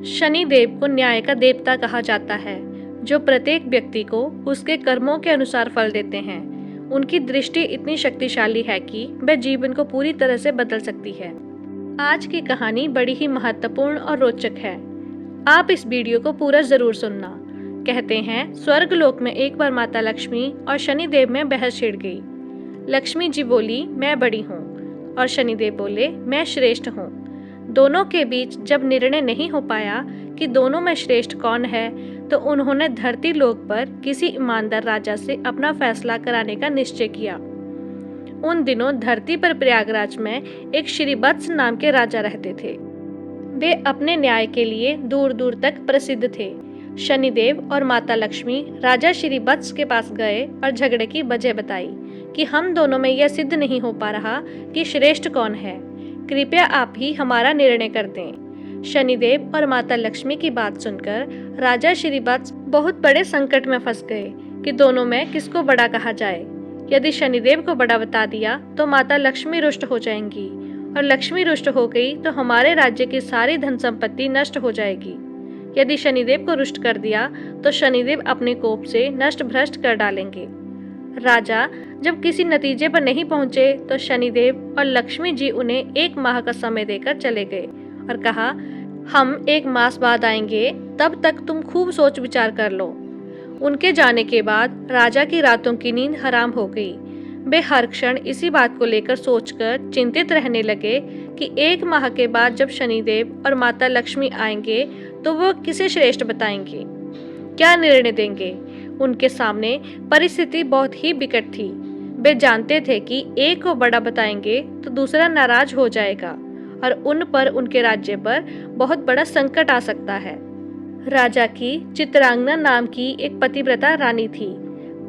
शनि देव को न्याय का देवता कहा जाता है, जो प्रत्येक व्यक्ति को उसके कर्मों के अनुसार फल देते हैं। उनकी दृष्टि इतनी शक्तिशाली है कि वह जीवन को पूरी तरह से बदल सकती है। आज की कहानी बड़ी ही महत्वपूर्ण और रोचक है। आप इस वीडियो को पूरा जरूर सुनना। कहते हैं स्वर्गलोक में एक बार माता लक्ष्मी और शनिदेव में बहस छिड़ गई। लक्ष्मी जी बोली, मैं बड़ी हूँ, और शनिदेव बोले, मैं श्रेष्ठ हूँ। दोनों के बीच जब निर्णय नहीं हो पाया कि दोनों में श्रेष्ठ कौन है, तो उन्होंने धरती लोक पर किसी ईमानदार राजा से अपना फैसला कराने का निश्चय किया। उन दिनों धरती पर प्रयागराज में एक श्रीवत्स नाम के राजा रहते थे। वे अपने न्याय के लिए दूर दूर तक प्रसिद्ध थे। शनिदेव और माता लक्ष्मी राजा श्रीवत्स के पास गए और झगड़े की वजह बताई कि हम दोनों में यह सिद्ध नहीं हो पा रहा कि श्रेष्ठ कौन है। कृपया आप ही हमारा निर्णय कर दें। शनिदेव और माता लक्ष्मी की बात सुनकर राजा श्रीवत्स बहुत बड़े संकट में फंस गए कि दोनों में किसको बड़ा कहा जाए। यदि शनिदेव को बड़ा बता दिया तो माता लक्ष्मी रुष्ट हो जाएंगी, और लक्ष्मी रुष्ट हो गई तो हमारे राज्य की सारी धन संपत्ति नष्ट हो जाएगी। यदि शनिदेव को रुष्ट कर दिया तो शनिदेव अपने कोप से नष्ट भ्रष्ट कर डालेंगे। राजा जब किसी नतीजे पर नहीं पहुंचे तो शनिदेव और लक्ष्मी जी उन्हें 1 माह का समय देकर चले गए और कहा, हम 1 मास बाद आएंगे, तब तक तुम खूब सोच विचार कर लो। उनके जाने के बाद राजा की रातों की नींद हराम हो गई। वे हर क्षण इसी बात को लेकर सोचकर चिंतित रहने लगे कि 1 माह के बाद जब शनिदेव और माता लक्ष्मी आएंगे तो वो किसे श्रेष्ठ बताएंगे, क्या निर्णय देंगे। उनके सामने परिस्थिति बहुत ही विकट थी। वे जानते थे कि एक को बड़ा बताएंगे तो दूसरा नाराज हो जाएगा और उन पर, उनके राज्य पर बहुत बड़ा संकट आ सकता है। राजा की चित्रांगना नाम की एक पतिव्रता रानी थी।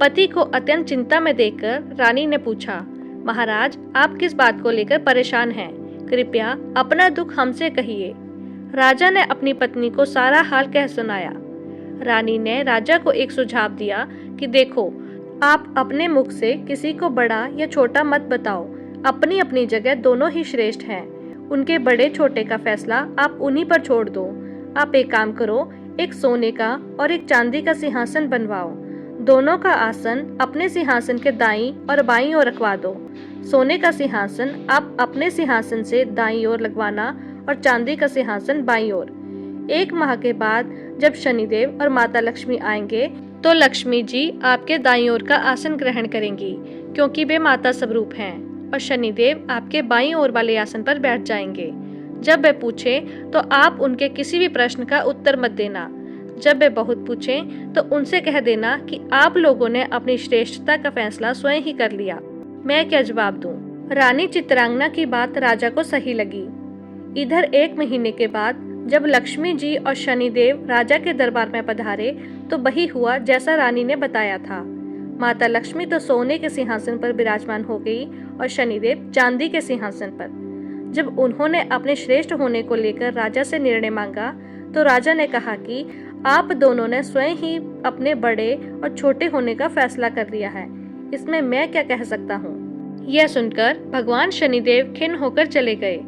पति को अत्यंत चिंता में देखकर रानी ने पूछा, महाराज, आप किस बात को लेकर परेशान हैं? कृपया अपना दुख हमसे कहिए। राजा ने अपनी पत्नी को सारा हाल कह सुनाया। रानी ने राजा को एक सुझाव दिया कि देखो, आप अपने मुख से किसी को बड़ा या छोटा मत बताओ। अपनी अपनी जगह दोनों ही श्रेष्ठ हैं। उनके बड़े छोटे का फैसला आप उन्हीं पर छोड़ दो। आप एक काम करो, एक सोने का और एक चांदी का सिंहासन बनवाओ। दोनों का आसन अपने सिंहासन के दाईं और बाईं ओर रखवा दो। सोने का सिंहासन आप अपने सिंहासन से दाईं ओर लगवाना और चांदी का सिंहासन बाईं ओर। 1 माह के बाद जब शनिदेव और माता लक्ष्मी आएंगे तो लक्ष्मी जी आपके दाईं ओर का आसन ग्रहण करेंगी, क्योंकि वे माता स्वरूप हैं, और शनिदेव आपके बाईं ओर वाले आसन पर बैठ जाएंगे। जब वे पूछे तो आप उनके किसी भी प्रश्न का उत्तर मत देना। जब वे बहुत पूछे तो उनसे कह देना कि आप लोगों ने अपनी श्रेष्ठता का फैसला स्वयं ही कर लिया, मैं क्या जवाब दूं। रानी चित्रांगना की बात राजा को सही लगी। इधर 1 महीने के बाद जब लक्ष्मी जी और शनिदेव राजा के दरबार में पधारे तो वही हुआ जैसा रानी ने बताया था। माता लक्ष्मी तो सोने के सिंहासन पर विराजमान हो गई और शनिदेव चांदी के सिंहासन पर। जब उन्होंने अपने श्रेष्ठ होने को लेकर राजा से निर्णय मांगा तो राजा ने कहा कि आप दोनों ने स्वयं ही अपने बड़े और छोटे होने का फैसला कर लिया है, इसमें मैं क्या कह सकता हूँ। यह सुनकर भगवान शनिदेव खिन्न होकर चले गए।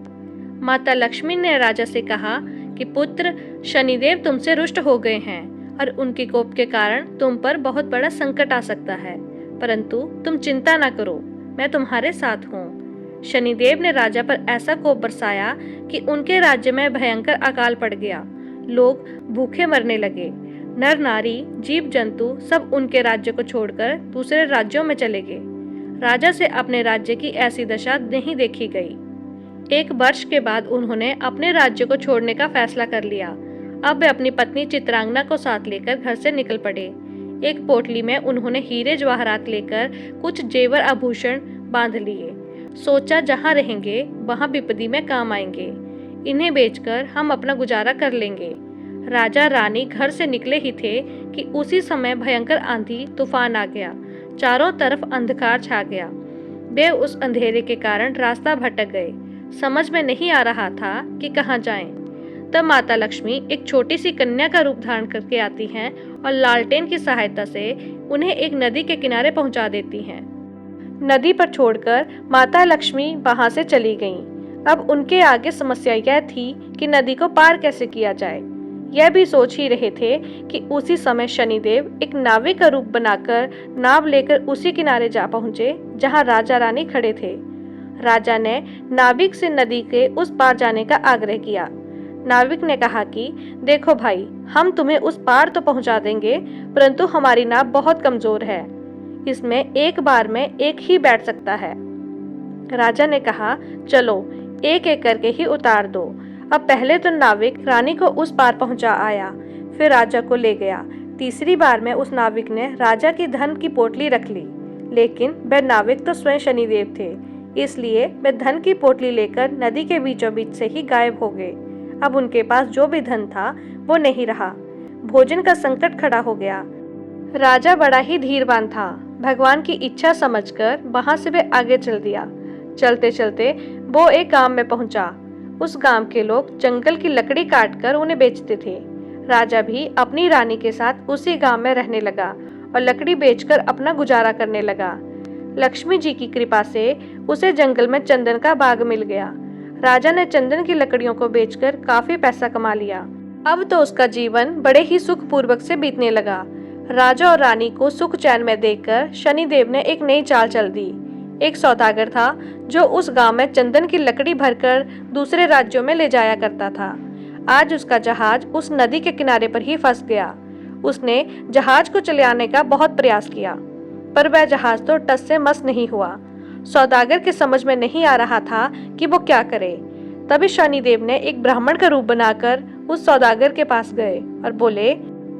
माता लक्ष्मी ने राजा से कहा कि पुत्र, शनिदेव तुमसे रुष्ट हो गए हैं और उनके कोप के कारण तुम पर बहुत बड़ा संकट आ सकता है, परंतु तुम चिंता न करो, मैं तुम्हारे साथ हूँ। शनिदेव ने राजा पर ऐसा कोप बरसाया कि उनके राज्य में भयंकर अकाल पड़ गया। लोग भूखे मरने लगे। नर नारी, जीव जंतु सब उनके राज्य को छोड़कर दूसरे राज्यों में चले गए। राजा से अपने राज्य की ऐसी दशा नहीं देखी गई। 1 वर्ष के बाद उन्होंने अपने राज्य को छोड़ने का फैसला कर लिया। अब वे अपनी पत्नी चित्रांगना को साथ लेकर घर से निकल पड़े। एक पोटली में उन्होंने हीरे जवाहरात लेकर कुछ जेवर आभूषण बांध लिए। सोचा, जहाँ रहेंगे वहाँ विपत्ति में काम आएंगे, इन्हें बेचकर हम अपना गुजारा कर लेंगे। राजा रानी घर से निकले ही थे कि उसी समय भयंकर आंधी तूफान आ गया। चारों तरफ अंधकार छा गया। वे उस अंधेरे के कारण रास्ता भटक गए। समझ में नहीं आ रहा था कि कहाँ जाएं। तब माता लक्ष्मी एक छोटी सी कन्या का रूप धारण करके आती हैं और लालटेन की सहायता से उन्हें एक नदी के किनारे पहुंचा देती हैं। नदी पर छोड़कर माता लक्ष्मी वहां से चली गईं। अब उनके आगे समस्या यह थी कि नदी को पार कैसे किया जाए। यह भी सोच ही रहे थे कि उसी समय शनिदेव एक नाविक का रूप बनाकर नाव लेकर उसी किनारे जा पहुंचे जहां राजा रानी खड़े थे। राजा ने नाविक से नदी के उस पार जाने का आग्रह किया। नाविक ने कहा कि देखो भाई, हम तुम्हें उस पार तो पहुंचा देंगे, परंतु हमारी नाव बहुत कमजोर है, इसमें एक बार में एक ही बैठ सकता है। राजा ने कहा, चलो एक एक करके ही उतार दो। अब पहले तो नाविक रानी को उस पार पहुंचा आया, फिर राजा को ले गया। तीसरी बार में उस नाविक ने राजा की धन की पोटली रख ली, लेकिन वह नाविक तो स्वयं शनिदेव थे, इसलिए वे धन की पोटली लेकर नदी के बीचों बीच से ही गायब हो गए। अब उनके पास जो भी धन था वो नहीं रहा। भोजन का संकट खड़ा हो गया। राजा बड़ा ही धीरवान था। भगवान की इच्छा समझकर वहां से वे आगे चल दिया। चलते चलते वो एक गांव में पहुंचा। उस गांव के लोग जंगल की लकड़ी काटकर उन्हें बेचते थे। राजा भी अपनी रानी के साथ उसी गांव में रहने लगा और लकड़ी बेचकर अपना गुजारा करने लगा। लक्ष्मी जी की कृपा से उसे जंगल में चंदन का बाग मिल गया। राजा ने चंदन की लकड़ियों को बेचकर काफी पैसा कमा लिया। अब तो उसका जीवन बड़े ही सुखपूर्वक से बीतने लगा। राजा और रानी को सुख चैन में देखकर शनिदेव ने एक नई चाल चल दी। एक सौदागर था जो उस गांव में चंदन की लकड़ी भरकर दूसरे राज्यों में ले जाया करता था। आज उसका जहाज उस नदी के किनारे पर ही फंस गया। उसने जहाज को चलाने का बहुत प्रयास किया, पर वह जहाज तो टस से मस नहीं हुआ। सौदागर के समझ में नहीं आ रहा था कि वो क्या करे। तभी शनिदेव ने एक ब्राह्मण का रूप बनाकर उस सौदागर के पास गए और बोले,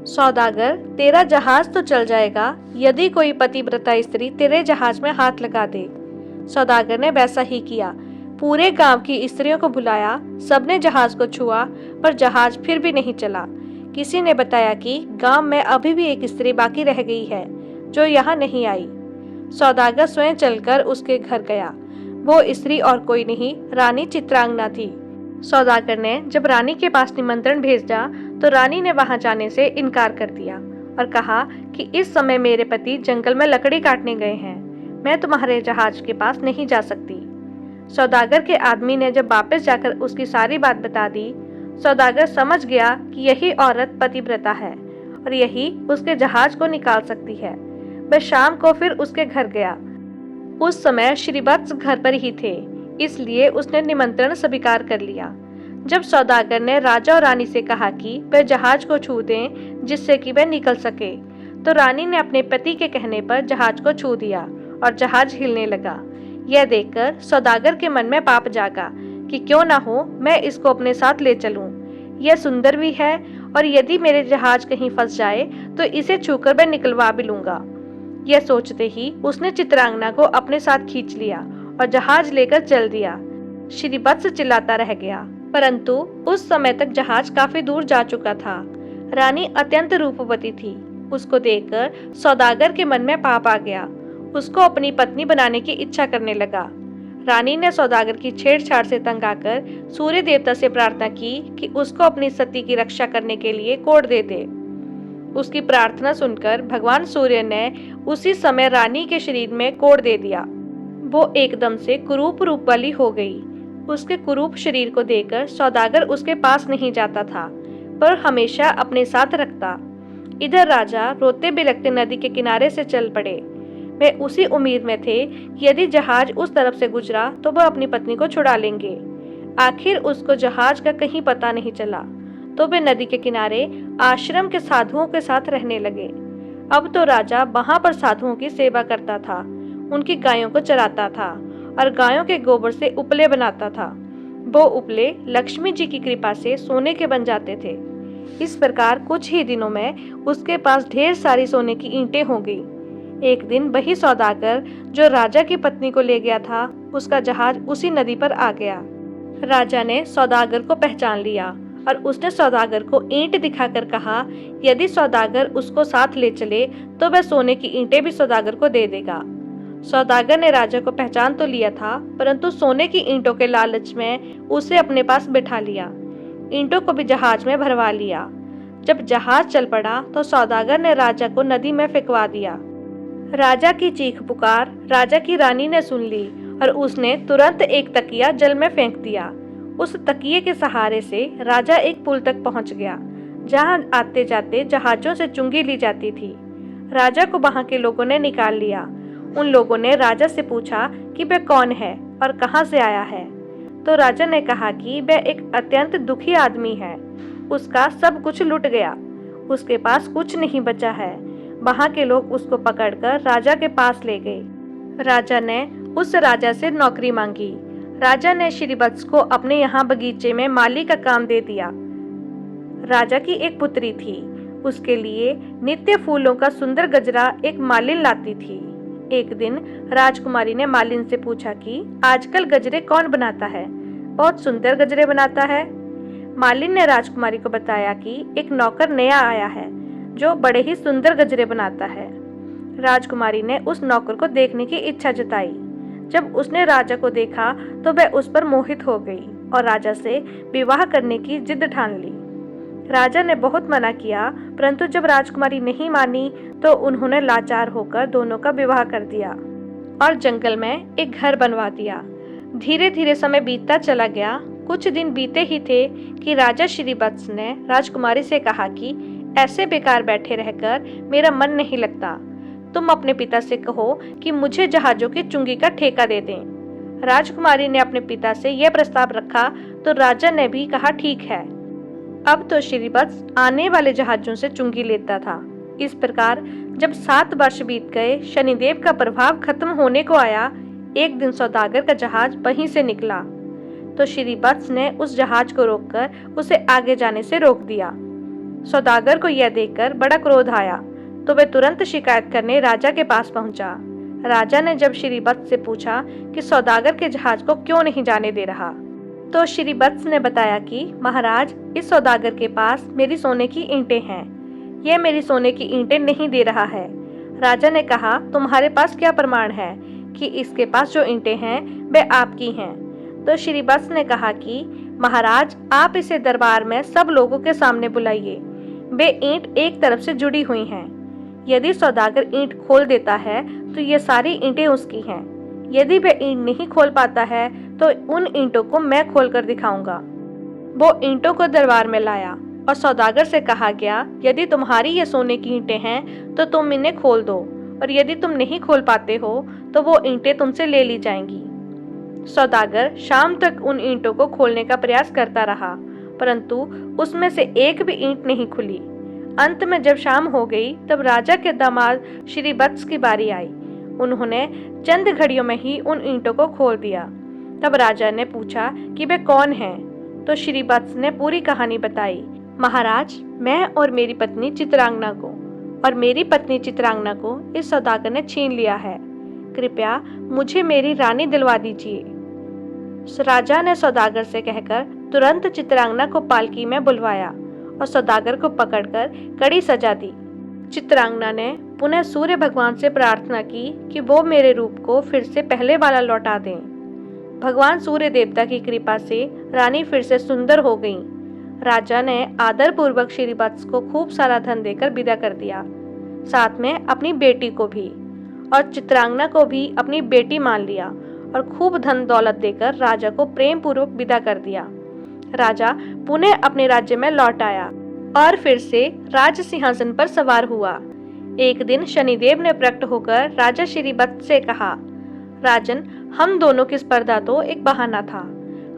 सौदागर, तेरा जहाज तो चल जाएगा यदि कोई पतिव्रता स्त्री तेरे जहाज में हाथ लगा दे। सौदागर ने वैसा ही किया। पूरे गांव की स्त्रियों को बुलाया, सबने जहाज को छुआ, पर जहाज फिर भी नहीं चला। किसी ने बताया कि गांव में अभी भी एक स्त्री बाकी रह गई है जो यहाँ नहीं आई। सौदागर स्वयं चलकर उसके घर गया। वो स्त्री और कोई नहीं, रानी चित्रांगना थी। सौदागर ने जब रानी के पास निमंत्रण भेजा तो रानी ने वहां जाने से इनकार कर दिया और कहा कि इस समय मेरे पति जंगल में लकड़ी काटने गए हैं, मैं तुम्हारे जहाज के पास नहीं जा सकती। सौदागर के आदमी ने जब वापस जाकर उसकी सारी बात बता दी, सौदागर समझ गया कि यही औरत पतिव्रता है और यही उसके जहाज को निकाल सकती है। वह शाम को फिर उसके घर गया। उस समय श्रीवत्स घर पर ही थे, इसलिए उसने निमंत्रण स्वीकार कर लिया। जब सौदागर ने राजा और रानी से कहा कि वह जहाज को छू दें जिससे कि वह निकल सके, तो रानी ने अपने पति के कहने पर जहाज को छू दिया और जहाज हिलने लगा। यह देखकर सौदागर के मन में पाप जागा कि क्यों ना हो मैं इसको अपने साथ ले चलूं। यह सुंदर भी है और यदि मेरे जहाज कहीं फंस जाए तो इसे छूकर मैं निकलवा भी लूंगा। यह सोचते ही उसने चित्रांगना को अपने साथ खींच लिया और जहाज लेकर चल दिया। श्रीवत्स चिल्लाता रह गया, परंतु उस समय तक जहाज काफी दूर जा चुका था। रानी अत्यंत रूपवती थी। उसको देखकर सौदागर के मन में पाप आ गया। उसको अपनी पत्नी बनाने की इच्छा करने लगा। रानी ने सौदागर की छेड़छाड़ से तंग आकर सूर्य देवता से प्रार्थना की कि उसको अपनी सती की रक्षा करने के लिए कोड़ दे दे। उसकी प्रार्थना सुनकर भगवान सूर्य ने उसी समय रानी के शरीर में कोड़ दे दिया। वो एकदम से कुरूप रूप वाली हो गई। उसके कुरूप शरीर को देखकर सौदागर उसके पास नहीं जाता था, पर हमेशा अपने साथ रखता। इधर राजा रोते बिलखते नदी के किनारे से चल पड़े। वे उसी उम्मीद में थे कि यदि जहाज उस तरफ से गुजरा तो वह अपनी पत्नी को छुड़ा लेंगे। आखिर उसको जहाज का कहीं पता नहीं चला, तो वे नदी के किनारे आश्रम के साधुओं के साथ रहने लगे। अब तो राजा वहां पर साधुओं की सेवा करता था, उनकी गायों को चराता था और गायों के गोबर से उपले बनाता था। वो उपले लक्ष्मी जी की कृपा से सोने के बन जाते थे। इस प्रकार कुछ ही दिनों में उसके पास ढेर सारी सोने की ईंटें हो गई। एक दिन वही सौदागर जो राजा की पत्नी को ले गया था, उसका जहाज उसी नदी पर आ गया। राजा ने सौदागर को पहचान लिया और उसने सौदागर को ईंट दिखाकर कहा, यदि सौदागर उसको साथ ले चले तो वह सोने की ईंटें भी सौदागर को दे देगा। सौदागर ने राजा को पहचान तो लिया था, परंतु सोने की ईंटों के लालच में उसे अपने पास बिठा लिया। ईंटों को भी जहाज में भरवा लिया। जब जहाज चल पड़ा तो सौदागर ने राजा को नदी में फेंकवा दिया। राजा की चीख पुकार राजा की रानी ने सुन ली और उसने तुरंत एक तकिया जल में फेंक दिया। उस तकिए के सहारे से राजा एक पुल तक पहुंच गया, जहां आते जाते जहाजों से चुंगी ली जाती थी। राजा को वहां के लोगों ने निकाल लिया। उन लोगों ने राजा से पूछा कि वह कौन है और कहां से आया है। तो राजा ने कहा कि वह एक अत्यंत दुखी आदमी है, उसका सब कुछ लुट गया, उसके पास कुछ नहीं बचा है। वहां के लोग उसको पकड़कर राजा के पास ले गए। राजा ने उस राजा से नौकरी मांगी। राजा ने श्रीवत्स को अपने यहाँ बगीचे में माली का काम दे दिया। राजा की एक पुत्री थी, उसके लिए नित्य फूलों का सुंदर गजरा एक मालिन लाती थी। एक दिन राजकुमारी ने मालिन से पूछा कि आजकल गजरे कौन बनाता है, बहुत सुंदर गजरे बनाता है। मालिन ने राजकुमारी को बताया कि एक नौकर नया आया है जो बड़े ही सुंदर गजरे बनाता है। राजकुमारी ने उस नौकर को देखने की इच्छा जताई। जब उसने राजा को देखा तो वह उस पर मोहित हो गई और राजा से विवाह करने की जिद ठान ली। राजा ने बहुत मना किया, परंतु जब राजकुमारी नहीं मानी तो उन्होंने लाचार होकर दोनों का विवाह कर दिया और जंगल में एक घर बनवा दिया। धीरे धीरे समय बीतता चला गया। कुछ दिन बीते ही थे कि राजा श्रीवत्स ने राजकुमारी से कहा कि ऐसे बेकार बैठे रहकर मेरा मन नहीं लगता, तुम अपने पिता से कहो कि मुझे जहाजों की चुंगी का ठेका दे दें। राजकुमारी ने अपने पिता से यह प्रस्ताव रखा तो राजा ने भी कहा ठीक है। अब तो श्रीवत्स आने वाले जहाजों से चुंगी लेता था। इस प्रकार जब 7 वर्ष बीत गए, शनिदेव का प्रभाव खत्म होने को आया। एक दिन सौदागर का जहाज वहीं से निकला तो श्रीवत्स ने उस जहाज को रोककर उसे आगे जाने से रोक दिया। सौदागर को यह देखकर बड़ा क्रोध आया तो वह तुरंत शिकायत करने राजा के पास पहुंचा। राजा ने जब श्रीवत्स से पूछा कि सौदागर के जहाज को क्यों नहीं जाने दे रहा, तो श्रीवत्स ने बताया कि महाराज, इस सौदागर के पास मेरी सोने की ईंटें हैं, यह मेरी सोने की ईंटें नहीं दे रहा है। राजा ने कहा तुम्हारे पास क्या प्रमाण है कि इसके पास जो ईंटें हैं वे आपकी हैं। तो श्रीवत्स ने कहा कि महाराज, आप इसे दरबार में सब लोगों के सामने बुलाइए, वे ईंट एक तरफ से जुड़ी हुई हैं। यदि सौदागर ईंट खोल देता है तो ये सारी ईंटें उसकी हैं। यदि वह ईंट नहीं खोल पाता है तो उन ईंटों को मैं खोलकर दिखाऊंगा। वो ईंटों को दरबार में लाया और सौदागर से कहा गया, यदि तुम्हारी ये सोने की ईंटें हैं तो तुम इन्हें खोल दो, और यदि तुम नहीं खोल पाते हो तो वो ईंटें तुमसे ले ली जाएंगी। सौदागर शाम तक उन ईंटों को खोलने का प्रयास करता रहा, परंतु उसमें से एक भी ईंट नहीं खुली। अंत में जब शाम हो गई तब राजा के दामाद श्रीवत्स की बारी आई। उन्होंने चंद घड़ियों में ही उन ईंटों को खोल दिया। तब राजा ने पूछा कि वे कौन हैं, तो श्रीवत्स ने पूरी कहानी बताई। महाराज, मैं और मेरी पत्नी चित्रांगना को इस सौदागर ने छीन लिया है, कृपया मुझे मेरी रानी दिलवा दीजिए। राजा ने सौदागर से कहकर तुरंत चित्रांगना को पालकी में बुलवाया और सौदागर को पकड़कर कड़ी सजा दी। चित्रांगना ने पुनः सूर्य भगवान से प्रार्थना की कि वो मेरे रूप को फिर से पहले वाला लौटा दें। भगवान सूर्य देवता की कृपा से रानी फिर से सुंदर हो गई। राजा ने आदर पूर्वक श्रीवत्स को खूब सारा धन देकर विदा कर दिया, साथ में अपनी बेटी को भी, और चित्रांगना को भी अपनी बेटी मान लिया और खूब धन दौलत देकर राजा को प्रेम पूर्वक विदा कर दिया। राजा पुनः अपने राज्य में लौट आया और फिर से राज सिंहासन पर सवार हुआ। एक दिन शनिदेव ने प्रकट होकर राजा श्रीवत्स से कहा, राजन, हम दोनों की स्पर्धा तो एक बहाना था,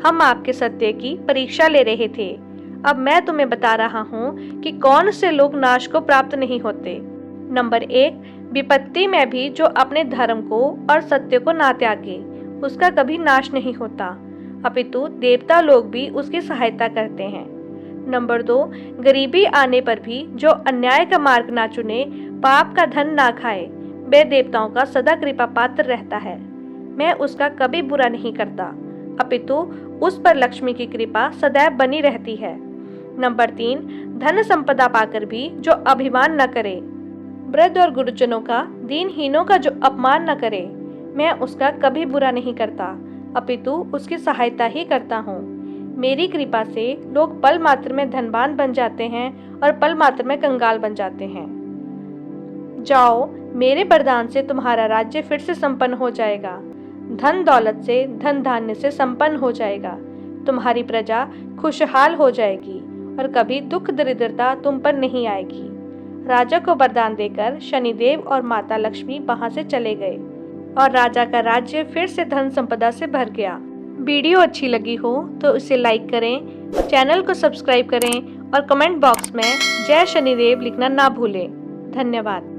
हम आपके सत्य की परीक्षा ले रहे थे। अब मैं तुम्हें बता रहा हूँ कि कौन से लोग नाश को प्राप्त नहीं होते। नंबर 1, विपत्ति में भी जो अपने धर्म को और सत्य को ना त्यागे, उसका कभी नाश नहीं होता, अपितु देवता लोग भी उसकी सहायता करते हैं। नंबर 2, गरीबी आने पर भी जो अन्याय का मार्ग ना चुने, पाप का धन ना खाए, वे देवताओं का सदा कृपा पात्र रहता है। मैं उसका कभी बुरा नहीं करता, अपितु उस पर लक्ष्मी की कृपा सदैव बनी रहती है। नंबर 3, धन संपदा पाकर भी जो अभिमान न करे, वृद्ध और गुरुजनों का, दीनहीनों का जो अपमान न करे, मैं उसका कभी बुरा नहीं करता, अपितु उसकी सहायता ही करता हूँ। मेरी कृपा से लोग पल मात्र में धनवान बन जाते हैं और पल मात्र में कंगाल बन जाते हैं। जाओ, मेरे वरदान से तुम्हारा राज्य फिर से संपन्न हो जाएगा, धन दौलत से, धन धान्य से संपन्न हो जाएगा, तुम्हारी प्रजा खुशहाल हो जाएगी और कभी दुख दरिद्रता तुम पर नहीं आएगी। राजा को वरदान देकर शनिदेव और माता लक्ष्मी वहां से चले गए और राजा का राज्य फिर से धन संपदा से भर गया। वीडियो अच्छी लगी हो तो इसे लाइक करें, चैनल को सब्सक्राइब करें और कमेंट बॉक्स में जय शनिदेव लिखना ना भूलें। धन्यवाद।